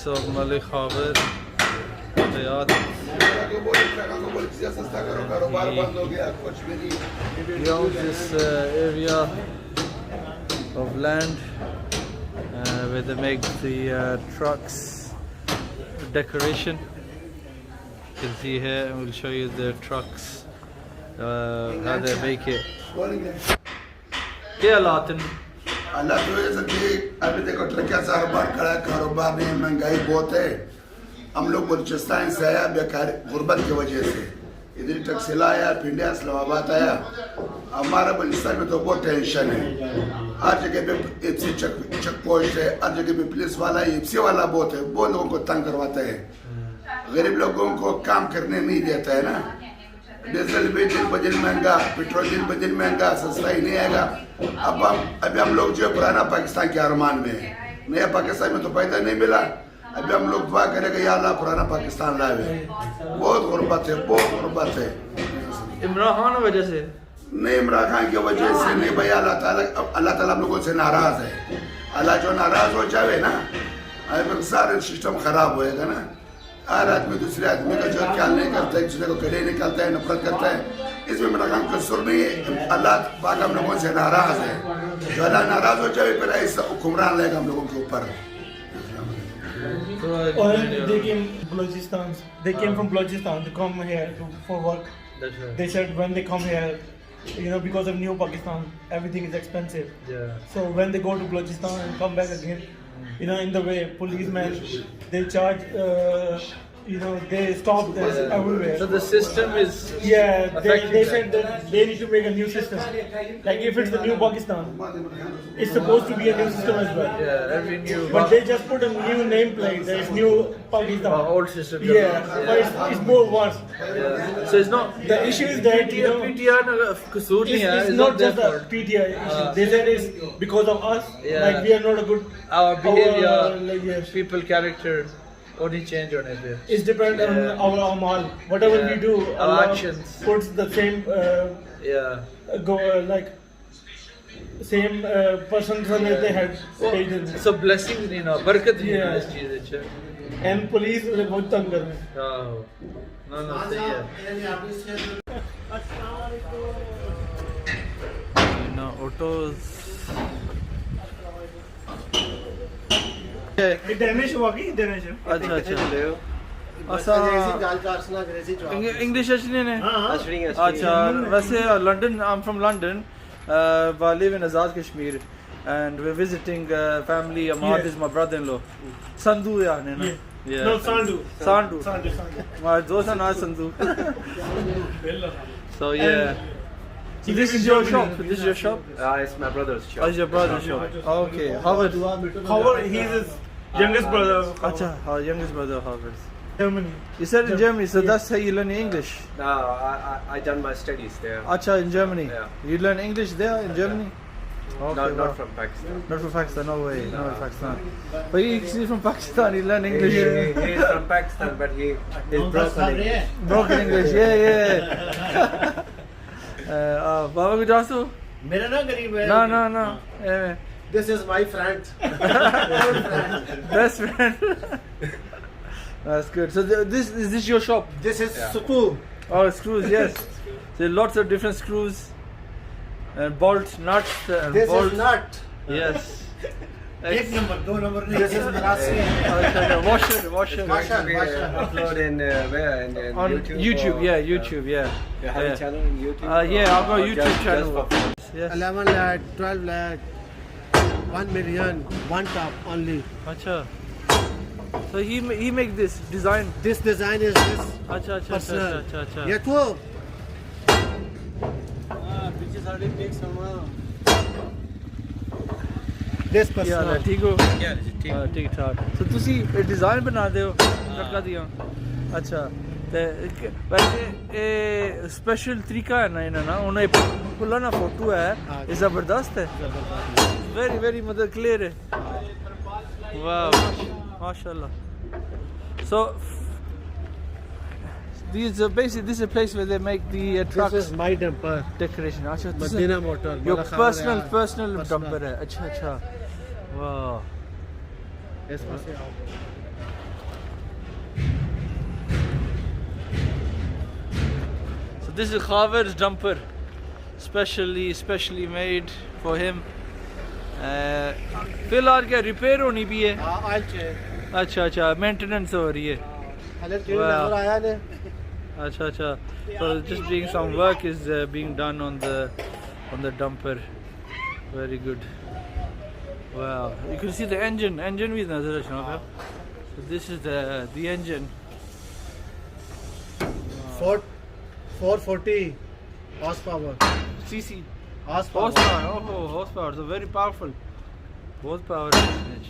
of Malik Hafiz. He owns this area of land where they make the trucks decoration. You can see here, and we'll show you the trucks, how they make it. क्या हालात हैं? अल्लाह तो ये सच्ची अभी देखो trachea कारोबार खड़ा है, कारोबार नहीं, महंगाई बहुत है। हम लोग बलूचिस्तान से आया बेकार गुर्बत की वजह से, इधर टक्सिला आया, पिंडिया इस्लामाबाद आया। हमारा बलूचिस्तान में तो बहुत टेंशन है। हर जगह पे एफसी चेक पोस्ट है, हर जगह पे पुलिस वाला एफसी वाला बहुत है, बहुत लोगों को तंग करवाता है, गरीब लोगों को काम करने नहीं देता है ना। डीजल भी दिन ब दिन महंगा, पेट्रोल दिन ब दिन महंगा, सस्ता ही नहीं आएगा। अभी हम लोग जो पुराना पाकिस्तान के अरमान में है, नया पाकिस्तान में तो पैदा नहीं मिला। अभी हम लोग दुआ करेंगे या अल्लाह पुराना पाकिस्तान लावे। बहुत गुर्बत है, बहुत गुर्बत है। इमरान खान की वजह से नहीं, इमरान खान की वजह से नहीं भैया, अल्लाह ताला हम लोगों से नाराज है। अल्लाह जो नाराज हो जाए ना, सारे सिस्टम खराब होएगा ना। हर आदमी दूसरे आदमी का जो ख्याल नहीं करता है, दूसरे को गले निकालता है, नफरत करता है। इसमें मेरा काम कसूर नहीं है। अल्लाह पाक हम लोगों से नाराज है। जो अल्लाह नाराज हो जाए फिर ऐसा हुक्मरान लेगा हम लोगों के ऊपर। They came Balochistan. They came from Balochistan to come here for work. That's right. They said when they come here, because of new Pakistan, everything is expensive. Yeah. So when they go to Balochistan and come back again, in the way, policemen, they charge, they stop this everywhere. So the system is They said that they need to make a new system. Like if it's the new Pakistan, it's supposed to be a new system as well. Yeah, every new. But they just put a new nameplate. There's new Pakistan. Old system. But it's more worse. Yeah. So it's not The issue is that PTR कसूर नहीं है. it's not just a PTI issue. They said it's because of us. Yeah. Like we are not a good. Our behavior, Yes. people character, only change on it. It's depend on our amal. Whatever we do, Our Allah actions. puts the same same person that they had stated. So blessings नहीं ना, बरकत नहीं है Yeah. इस चीज़ अच्छा. And police बहुत तंग कर रहे हैं. No, सही है. Autos. डैमेज हुआ कि डैमेज है. अच्छा. English अच्छी नहीं. अच्छा, वैसे London. I'm from London. I live in Azad, Kashmir, and we're visiting family. Ahmad is my brother-in-law. Sandhu यानी ना. Yeah. No, Sandu. My dost है ना Sandhu. So yeah. So this is your shop. This is your shop. It's my brother's shop. Oh, it's your brother's shop. Okay. Howard. Howard, he's his youngest brother. Acha, our youngest brother Howard. Germany. You said in Germany, so that's how you learn English. No, I done my studies there. Acha, in Germany. Yeah. You learn English there in Germany? Okay, Not from Pakistan. Not from Pakistan, no way. No, Pakistan. But he's from Pakistan, he learned English. He is from Pakistan, but he's broken English. Broken English, yeah. Baba Gujasu? मेरा ना गरीब है. No. This is my friend. Best friend. That's good. So is this your shop? This is Suku. Oh, screws, yes. There are lots of different screws and bolts, nuts and This bolts. is nut. Yes. एक number, दो number नहीं. This is Mirasi. Washer. Upload in where? In On YouTube, or- yeah, YouTube, yeah. You have a channel on YouTube? Yeah, I've got a Or YouTube just channel. for fun? Yes. 11 lakh, 12 lakh, 1 million, one top only. Acha. So he make this design. This design is this Acha. personal. Acha. ये तो this ਕੀ ਹਾਲ ਹੈ personal. ਠੀਕ ਹੋ ਠੀਕ ਠਾਕ ਸੋ ਤੁਸੀਂ design ਬਣਾਉਂਦੇ ਹੋ ਟਰੱਕਾਂ ਦੀਆਂ ਅੱਛਾ ਤੇ ਵੈਸੇ ਇਹ ਸਪੈਸ਼ਲ ਤਰੀਕਾ ਹੈ ਨਾ ਇਹਨਾਂ ਨਾਲ ਉਹਨਾਂ ਖੁੱਲਾ ਨਾ ਫੋਟੋ ਹੈ ਇਹ ਜ਼ਬਰਦਸਤ ਹੈ very ਮਤਲਬ clear ਹੈ ਵਾਹ ਮਾਸ਼ਾਅੱਲਾ so this is a place where they make the trucks. This is my dumper. Decoration. Acha, Medina Motor. your personal dumper है. अच्छा. Wow. इसमें से आओ. this is Khaver's dumper, specially made for him. फिलहाल क्या रिपेयर होनी भी है? I'll check. अच्छा मेंटेनेंस हो रही है. Wow. आया ने. अच्छा so just doing some work is being done on the dumper. Very good. Wow, you can see the engine भी नजर आ रहा है. So this is the engine. 440 horsepower. cc Horsepower. horsepower, so very powerful. Both power usage.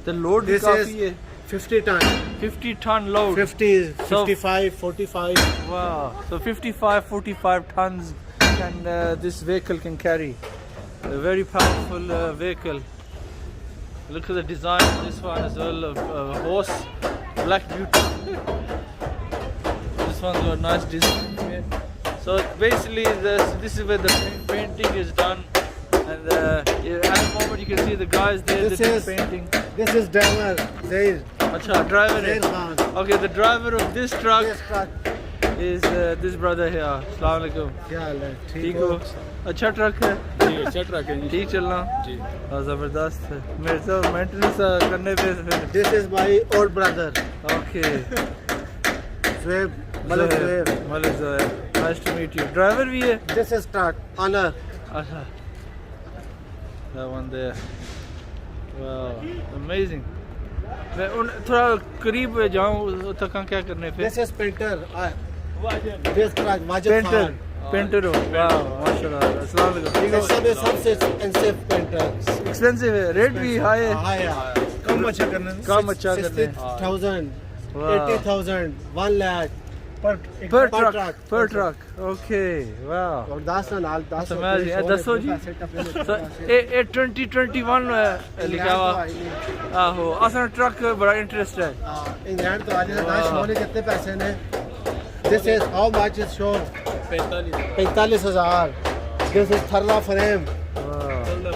The load This काफी is है. 50 ton. 50 ton load. 50, So- 55, 45. Wow. So 45 tons can this vehicle can carry. A very powerful vehicle. Look at the design of this one as well. A horse, black beauty. This one's got nice design. So basically, this is where the painting is done. And at the moment you can see the guys there This that do is- painting. This is driver. Zair. Acha, driver Zair is. Khan. Okay, the driver of this truck This truck. is this brother here. Assalamu alaikum. क्या हाल है? ठीक हो? हो? अच्छा truck है? जी अच्छा truck है ठीक चलना? जी हाँ ज़बरदस्त है. मेरे से मेंटेनेंस करने पे फिर. This is my old brother. Okay. Zoeb. Malik Zoeb. Malik Zoeb. Nice to meet you. Driver भी है? This is truck. Honor. अच्छा. That one there. Wow, amazing. मैं उन थोड़ा करीब जाऊँ तो क्या करने पे? This is painter. This truck. Wajid painter. Khan. Painter हो. वाह, माशाल्लाह. अस्सलाम वालेकुम. ठीक This हो? is सबसे expensive painter. एक्सपेंसिव है. रेट भी हाई है. Higher. काम अच्छा करने काम अच्छा करने. 60,000, Wow. 80,000, 1 lakh. पर Per Per truck. truck. Per truck. Okay. Wow. और 10 साल 10 So amazing. ਦੱਸੋ ਜੀ. So ਇਹ 2021 ਲਿਖਿਆ ਵਾ. ਆਹੋ ਅਸਾਂ ਟਰੱਕ ਬੜਾ ਇੰਟਰਸਟ ਹੈ. इंग्लैंड तो आज दाश होने कितने पैसे ने? This is how much is show? 45,000. This is थर्ला फ्रेम.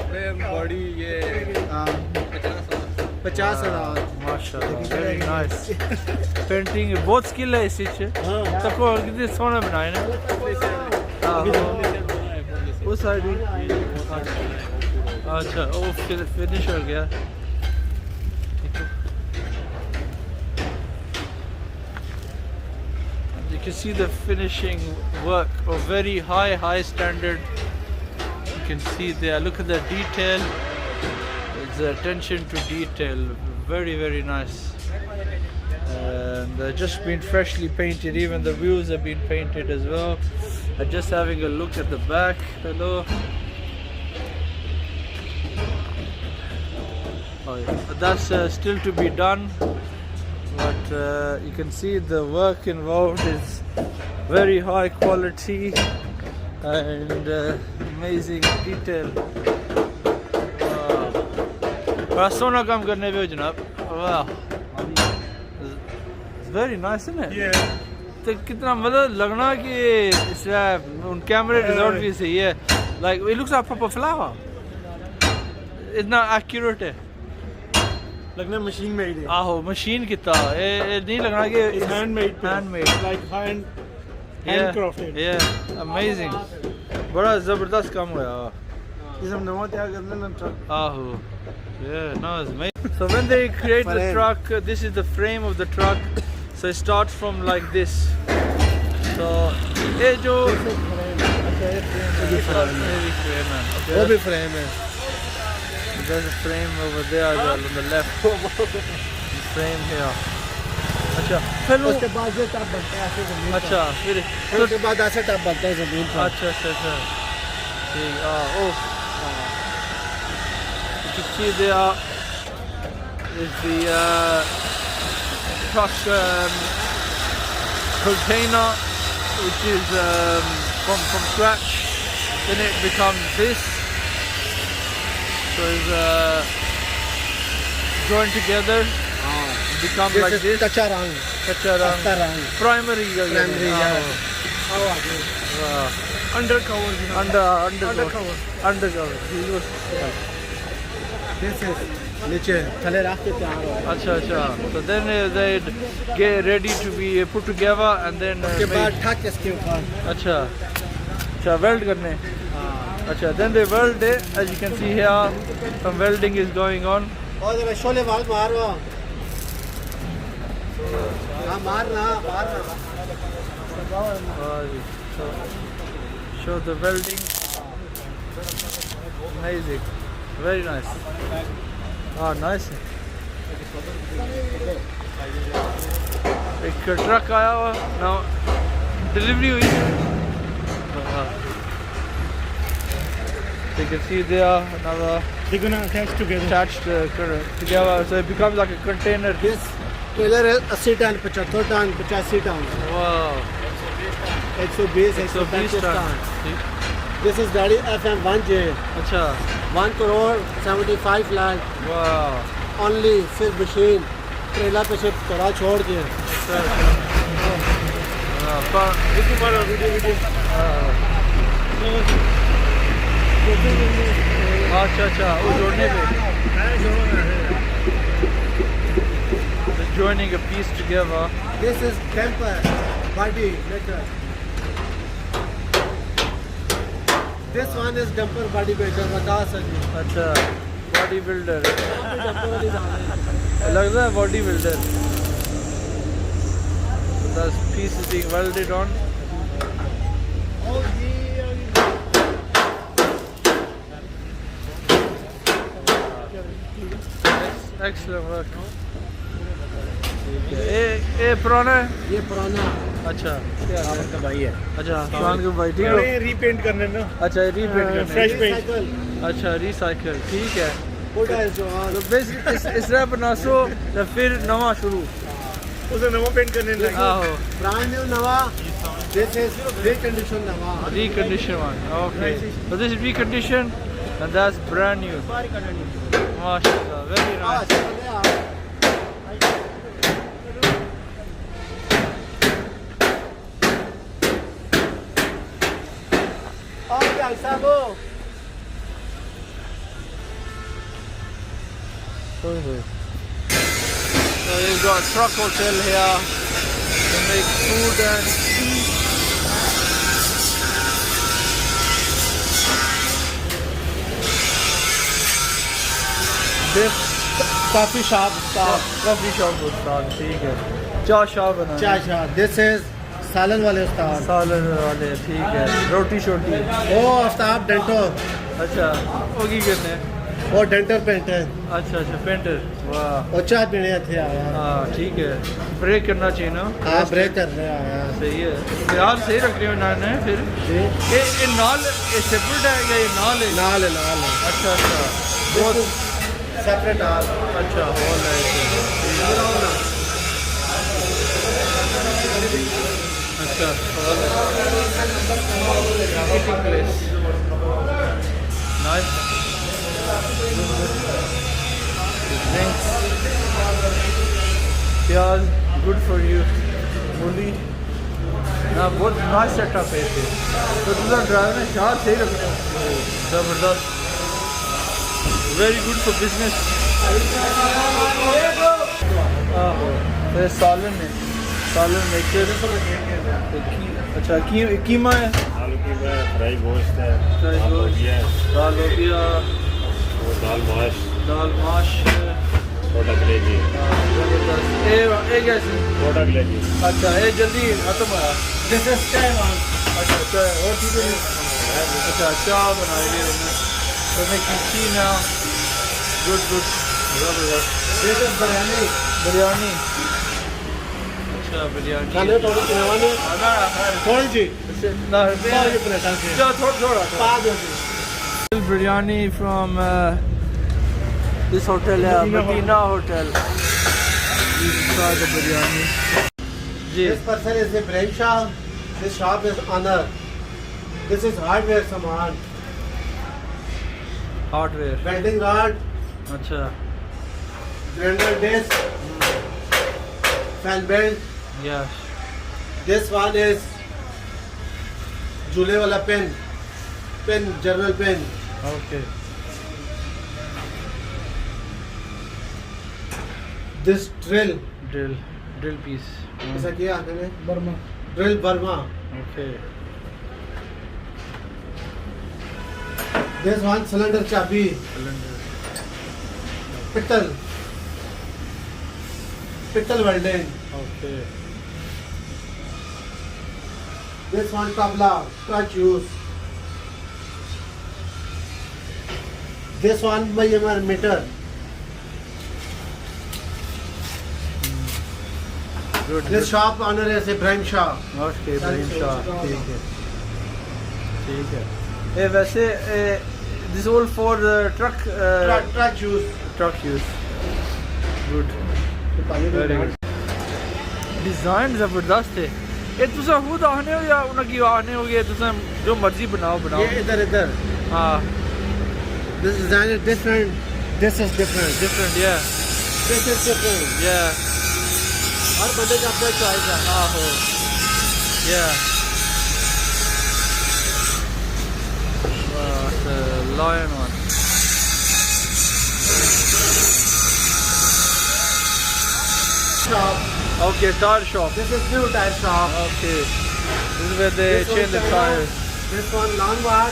फ्रेम बॉडी ये 50,000. माशाल्लाह वेरी नाइस. पेंटिंग बहुत स्किल है इस चीज. हाँ. तको कितने सोने बनाए ने. आहो उस साइड भी. अच्छा वो फिनिश हो गया. You can see the finishing work of very high standard. You can see there. Look at the detail. It's the attention to detail. Very nice. And just been freshly painted. Even the wheels have been painted as well. Just having a look at the back. Hello. Oh, yeah. That's still to be done. But you can see the work involved is very high quality and amazing detail. बड़ा सोना काम करने पे हो जनाब. वाह. It's very nice, isn't it? ये तो कितना मतलब लगना कि इसमें उन कैमरे रिजल्ट भी सही है. Like it looks like proper flower. इतना accurate है. लगना मशीन मेड है. आहो मशीन कितना ये नहीं लगना कि It's handmade. handmade. Like handcrafted. Yeah, amazing. बड़ा ज़बरदस्त काम हुआ. ये सब नवा तैयार करना ना truck. Aho. Yeah, no, it's amazing. So when they create the Frame. truck, this is the frame of the truck. So it starts from like this. So ये जो ये frame है. वो भी फ्रेम है. There's a frame over there as well on the left. Frame here. अच्छा फिर वो उसके बाद ये टब बनता है ऐसे जमीन पर. अच्छा फिर उसके बाद ऐसे टब बनता है जमीन पर. अच्छा ठीक oh you can see there is the truck container which is from scratch. Then it becomes this. So it's joined together. Become like This is this. कच्चा रंग. Kacha rang. कच्चा रंग. Primary. Primary, yeah. Oh. Wow. Undercover. Undercover. He was. This is नीचे थले रख के तैयार हो अच्छा अच्छा, so then they get ready to be put together and then उसके made. बाद ठक इसके ऊपर अच्छा अच्छा, weld करने. अच्छा, then they weld it. As you can see here, some welding is going on. और जरा शोले वाल मारो हाँ मारना मारना So, show the welding. Amazing, very nice. Ah, nice. एक ट्रक आया हुआ now delivery हुई. You can see there another They're gonna attach together. attached together, so it becomes like a container. This trailer है 80 ton 75 ton 85 ton Wow, 120 120 125 ton. Ton this is गाड़ी FM1J अच्छा, 1 crore 75 lakh wow. Only सिर्फ machine trailer पे से थोड़ा छोड़ के अच्छा अच्छा, वो जोड़ने पे joining a piece together. This is tipper body maker this one is dumper body maker बता सकते अच्छा, बॉडी बिल्डर लगता है, body builder. The piece is being welded on. Excellent work. ये पुराना है. ये पुराना अच्छा का भाई है. अच्छा, खान के भाई ठीक हो. रीपेंट करने ना. अच्छा, रीपेंट करना. fresh paint. साइकिल अच्छा, रिसाइकल, ठीक है. कोड़ा जो तो बेसिकली इस तरह बनासो तो फिर नवा शुरू. उसे नवा पेंट करने लगे. आहो, ब्रांड न्यू नवा दिस इज रिकंडीशन नवा recondition one. Okay, so this is recondition and that's brand new. MashaAllah, very nice. So you've got truck hotel here. They make food and tea. This coffee shop coffee shop उस्ताद, ठीक है. चाय shop बना. चाय shop this is सालन वाले उस्ताद सालन वाले, ठीक है. रोटी शोटी. ओ आफ्ताब डेंटो अच्छा, वो की करने. वो डेंटल पेंट है अच्छा अच्छा, पेंटर. वाह, और चाय पीने थे आया हाँ ठीक है. ब्रेक करना चाहिए ना. हाँ ब्रेक कर रहे आया सही है यार, सही रख रहे हो ना फिर. जी ये नाल ये सेपरेट है या ये नाल है? नाल अच्छा अच्छा, बहुत सेपरेट आल अच्छा हॉल है इसे. अच्छा, हॉल है. Eating place. नाइस. Drinks. प्याज, गुड फॉर यू. मूली ना, बहुत नाइस सेटअप है इसे. तो तुझा ड्राइवर ने शाह सही रखना. ज़बरदस्त, वेरी गुड फॉर बिजनेस. आहो, ये सालन है. सालन मिक्सर. अच्छा, कीमा है. आलू की फ्राई गोश्त है, फ्राई दाल गोश्त. लोबिया है, दाल लोबिया, वो दाल माश, छोटा कलेजी, जबरदस्त. ये कैसे? छोटा कलेजी. अच्छा, ये जल्दी खत्म हुआ. दिस इज चाय वन अच्छा चाय और चीज़ें नहीं. अच्छा, चाय बनाई हुई है. तो making tea now. Good good, जबरदस्त. This is biryani biryani. अच्छा, बिरयानी. खाने थोड़ी बिरयानी थोड़ी जी ना, थोड़ी प्लेटा से थोड़ा थोड़ा. पाँच होती Biryani from this hotel, Medina Hotel. You try the biryani. This person is Ibrahim Shah. This shop is Honor. This is hardware saman. Hardware. Welding rod, अच्छा. grinder disc, fan belt. Yes. This one is झूले वाला pen, journal pen. Okay. This drill. drill piece. ऐसा किया मैंने Burma. drill Burma. Okay. This one cylinder chabi. Cylinder. Pittal welding. Okay. This one tabla, clutch use. This one meter. Good. This shop owner is Ibrahim Shah. Okay, Ibrahim Shah. ठीक है. ठीक है. वैसे this all for truck Clutch use. truck use. Good. Very good. Design जबरदस्त है. ये तुसा खुद आने हो या उनकी आने हो गए तुसा जो मर्जी बनाओ ये इधर. हाँ. This design is different. This is different. Different, yeah. This is different. Yeah. हर बंदे का अपना चॉइस है. आहो. Yeah. Wow, it's a lion one. Shop. Okay, tire shop. This is new tire shop. Okay. This is where they This one change the China. tires. This one lawn bar.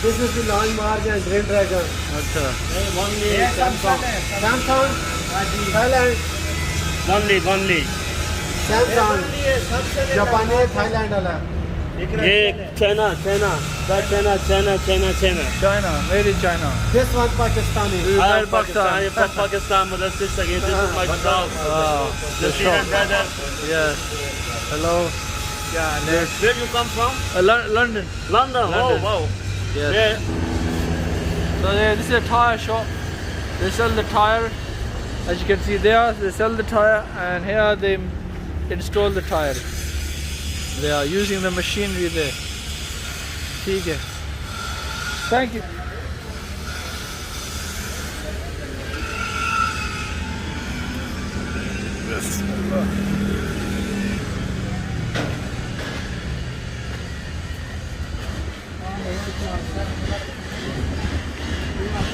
This is the lawn bar and Green Dragon. अच्छा. Only Samsung. Thailand. only. Samsung. Japan Thailand वाला. ये China. China, made in China. This one Pakistani. This is I am Pakistan. I'm from Pakistan, but that's just again. This is my dog. Wow, the The shop. brother. Yes. Hello. Yeah, where you come from? London. London. London. Oh, wow. Yes. Yeah. So this is a tire shop. They sell the tire. As you can see there, they sell the tire, and here they install the tire. They are using the machinery there. ठीक है. Thank you.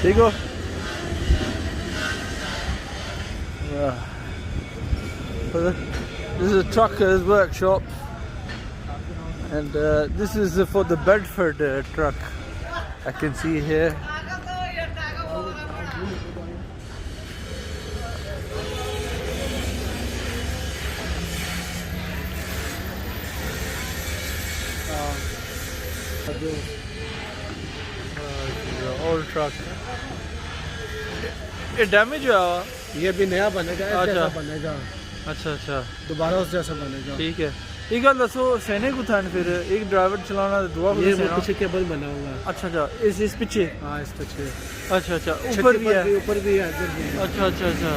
ठीक हो? This is a trucker's workshop, and this is for the Bedford truck. I can see here. Old truck. ये damage हुआ हुआ? ये भी नया बनेगा. अच्छा. ऐसा बनेगा. अच्छा अच्छा दोबारा उस जैसा बनेगा. ठीक है. एक गल दसो सहने को था फिर एक ड्राइवर चलाना दुआ को ये सहना. पीछे केबल बना हुआ है. अच्छा अच्छा इस पीछे. हाँ इस पीछे. अच्छा अच्छा ऊपर भी है. ऊपर भी है. इधर भी है. अच्छा अच्छा अच्छा.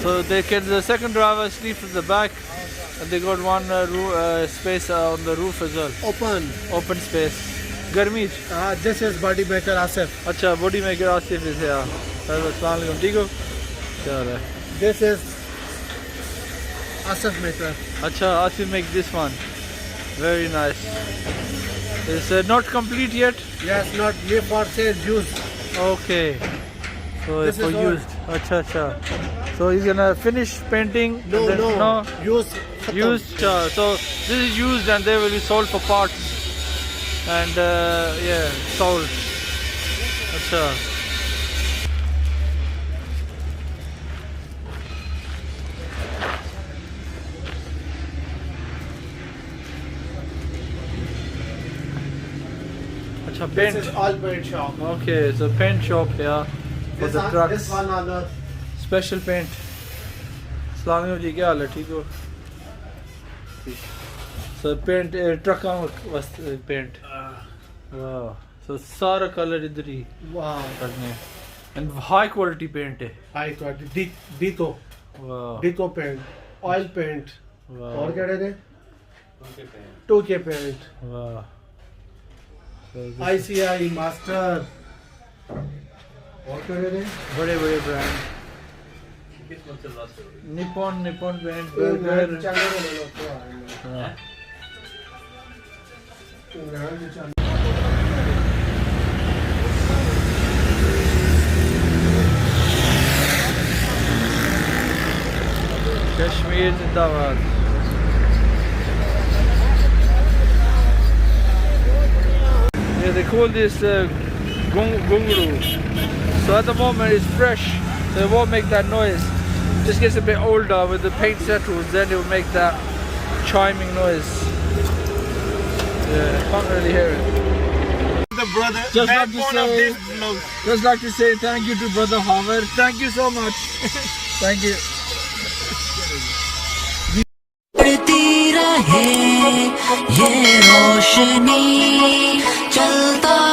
So they can the second driver sleeps at the back, and they got one space on the roof as well. Open space. गर्मी. This is body maker Asif. अच्छा body maker Asif is here. अस्सलाम वालेकुम. ठीक हो? क्या हो रहा है? This is Asif maker. अच्छा Asif make this one. Very nice. It's not complete yet. Yes, not ये for sale used. Okay. So This it's for is all. used. Acha acha. So he's gonna finish painting. No, and then, no. Used. Used. So this is used and they will be sold for parts. And yeah, sold. Acha. Acha, This paint. is all paint shop. Okay, so paint shop here for the trucks. This one other. Special paint. Assalamu alaikum ji, क्या हाल है? ठीक हो? So paint truck का paint. Wow. So सारा color इधर ही Wow. करने हैं. And high quality paint है. High quality. Dito. Wow. Dito paint. Oil paint. Wow. और क्या रहते? 2K paint. Wow. So this ICI master. और क्या रहते? बड़े बड़े brand. Nippon paint. Burger. हाँ. Kashmir Zindabad. Yeah, they call this gungru. So at the moment it's fresh, so it won't make that noise. Just gets a bit older with the paint settles, then it will make that chiming noise. Yeah, can't really hear it. The brother, Just like to backbone of say- this vlog. Just like to say thank you to Brother Howard. Thank you so much. Thank you. बढ़ती रहे ये रोशनी चलता